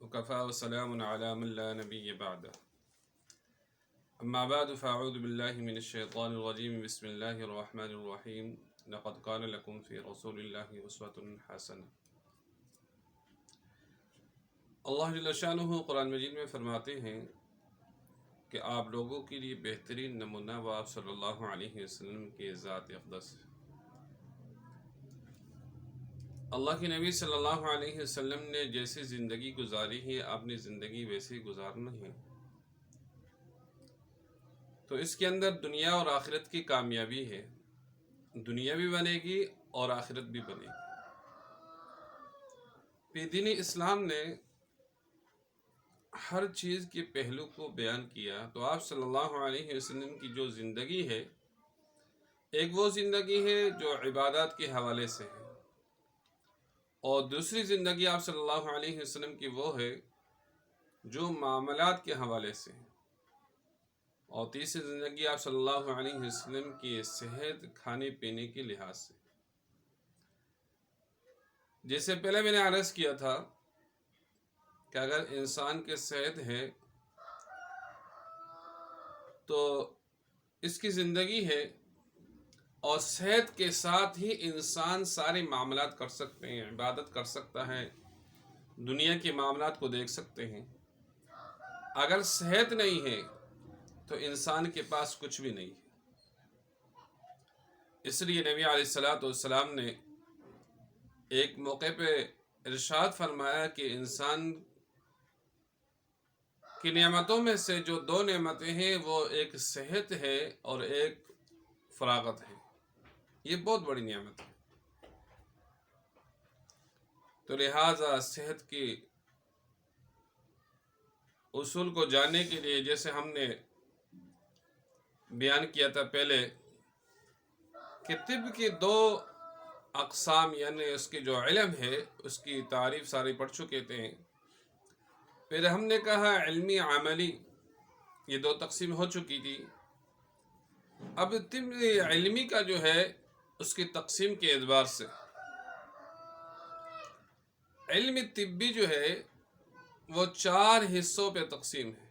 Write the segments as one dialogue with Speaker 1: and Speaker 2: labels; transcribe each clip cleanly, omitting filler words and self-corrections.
Speaker 1: وكفى وسلام على من لا نبي بعده. أما بعد فأعوذ بالله من الشيطان الرجيم. بسم الله الرحمن الرحيم. لقد كان لكم في رسول الله أسوة حسنة. اللہ جل شانہ قرآن مجید میں فرماتے ہیں کہ آپ لوگوں کے لیے بہترین نمونہ وہ آپ صلی اللہ علیہ وسلم کے ذات اقدس ہے۔ اللہ کے نبی صلی اللہ علیہ وسلم نے جیسی زندگی گزاری ہے اپنی زندگی ویسے گزارنا ہے، تو اس کے اندر دنیا اور آخرت کی کامیابی ہے، دنیا بھی بنے گی اور آخرت بھی بنے گی۔ پھر دین اسلام نے ہر چیز کے پہلو کو بیان کیا، تو آپ صلی اللہ علیہ وسلم کی جو زندگی ہے، ایک وہ زندگی ہے جو عبادات کے حوالے سے ہے، اور دوسری زندگی آپ صلی اللہ علیہ وسلم کی وہ ہے جو معاملات کے حوالے سے ہے، اور تیسری زندگی آپ صلی اللہ علیہ وسلم کی صحت کھانے پینے کے لحاظ سے۔ جیسے پہلے میں نے عرض کیا تھا کہ اگر انسان کے صحت ہے تو اس کی زندگی ہے، اور صحت کے ساتھ ہی انسان سارے معاملات کر سکتے ہیں، عبادت کر سکتا ہے، دنیا کے معاملات کو دیکھ سکتے ہیں۔ اگر صحت نہیں ہے تو انسان کے پاس کچھ بھی نہیں ہے۔ اس لیے نبی علیہ السلام نے ایک موقع پہ ارشاد فرمایا کہ انسان کی نعمتوں میں سے جو دو نعمتیں ہیں وہ ایک صحت ہے اور ایک فراغت ہے، یہ بہت بڑی نعمت ہے۔ تو لہٰذا صحت کی اصول کو جاننے کے لیے، جیسے ہم نے بیان کیا تھا پہلے کہ طب کی دو اقسام، یعنی اس کی جو علم ہے اس کی تعریف ساری پڑھ چکے تھے۔ پھر ہم نے کہا علمی عملی، یہ دو تقسیم ہو چکی تھی۔ اب طب علمی کا جو ہے اس کی تقسیم کے اعتبار سے علم طبی جو ہے وہ 4 حصوں پہ تقسیم ہے،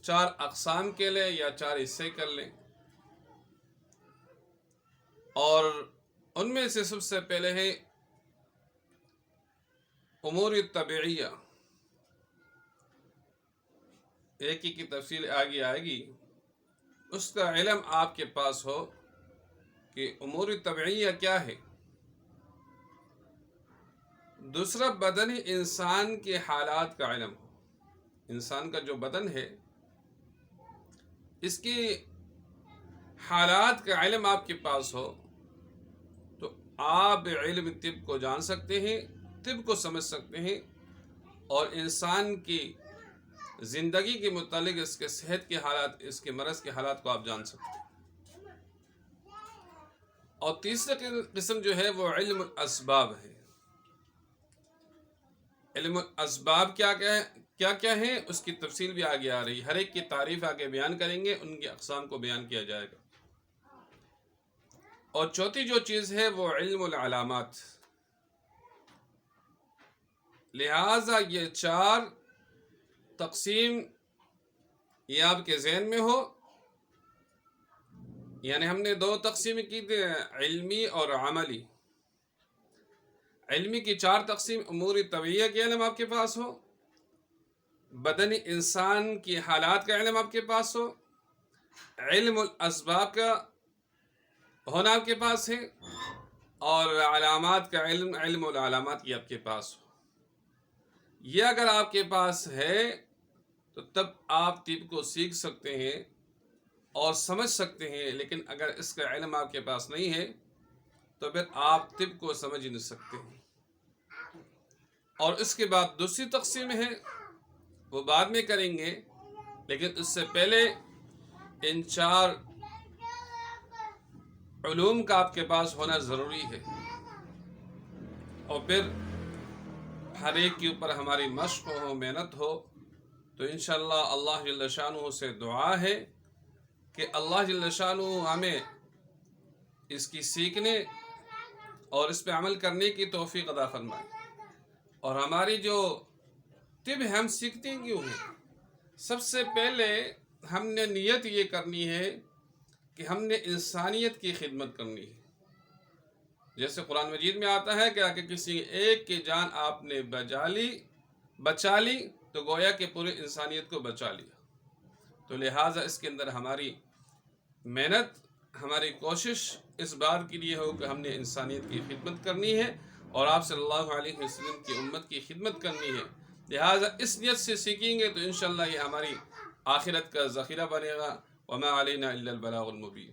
Speaker 1: 4 اقسام کے لیں یا 4 حصے کر لیں، اور ان میں سے سب سے پہلے ہے امور طبیعیہ، ایک ہی کی تفصیل آگے آئے گی، اس کا علم آپ کے پاس ہو کہ امور طبیعیہ کیا ہے۔ دوسرا بدن انسان کے حالات کا علم ہو، انسان کا جو بدن ہے اس کی حالات کا علم آپ کے پاس ہو تو آپ علم طب کو جان سکتے ہیں، طب کو سمجھ سکتے ہیں، اور انسان کی زندگی کے متعلق اس کے صحت کے حالات، اس کے مرض کے حالات کو آپ جان سکتے ہیں۔ اور تیسرا قسم جو ہے وہ علم الاسباب ہے۔ علم الاسباب کیا ہے اس کی تفصیل بھی آگے آ رہی ہے، ہر ایک کی تعریف آگے بیان کریں گے، ان کی اقسام کو بیان کیا جائے گا۔ اور چوتھی جو چیز ہے وہ علم العلامات۔ لہٰذا یہ 4 تقسیم یہ آپ کے ذہن میں ہو، یعنی ہم نے 2 تقسیم کی تھی، علمی اور عملی۔ علمی کی 4 تقسیم، امور طبیعیہ کے علم آپ کے پاس ہو، بدن انسان کی حالات کا علم آپ کے پاس ہو، علم الاسباب کا ہونا آپ کے پاس ہے، اور علامات کا علم، علم العلامات کی آپ کے پاس ہو۔ یہ اگر آپ کے پاس ہے تو تب آپ طب کو سیکھ سکتے ہیں اور سمجھ سکتے ہیں، لیکن اگر اس کا علم آپ کے پاس نہیں ہے تو پھر آپ طب کو سمجھ نہیں سکتے ہیں۔ اور اس کے بعد دوسری تقسیم ہے، وہ بعد میں کریں گے، لیکن اس سے پہلے ان 4 علوم کا آپ کے پاس ہونا ضروری ہے، اور پھر ہر ایک کے اوپر ہماری مشق ہو، محنت ہو، تو انشاءاللہ اللہ جل شانہ سے دعا ہے کہ اللہ جل شانہ ہمیں اس کی سیکھنے اور اس پہ عمل کرنے کی توفیق عطا فرمائے۔ اور ہماری جو طب ہم سیکھتے کیوں ہیں؟ سب سے پہلے ہم نے نیت یہ کرنی ہے کہ ہم نے انسانیت کی خدمت کرنی ہے. جیسے قرآن مجید میں آتا ہے کہ اگر کسی ایک کی جان آپ نے بچا لی تو گویا کہ پوری انسانیت کو بچا لیا. تو لہٰذا اس کے اندر ہماری محنت، ہماری کوشش اس بات کے لیے ہو کہ ہم نے انسانیت کی خدمت کرنی ہے اور آپ صلی اللہ علیہ وسلم کی امت کی خدمت کرنی ہے. لہٰذا اس نیت سے سیکھیں گے تو انشاءاللہ یہ ہماری آخرت کا ذخیرہ بنے گا. وما علینا الا البلاغ المبین.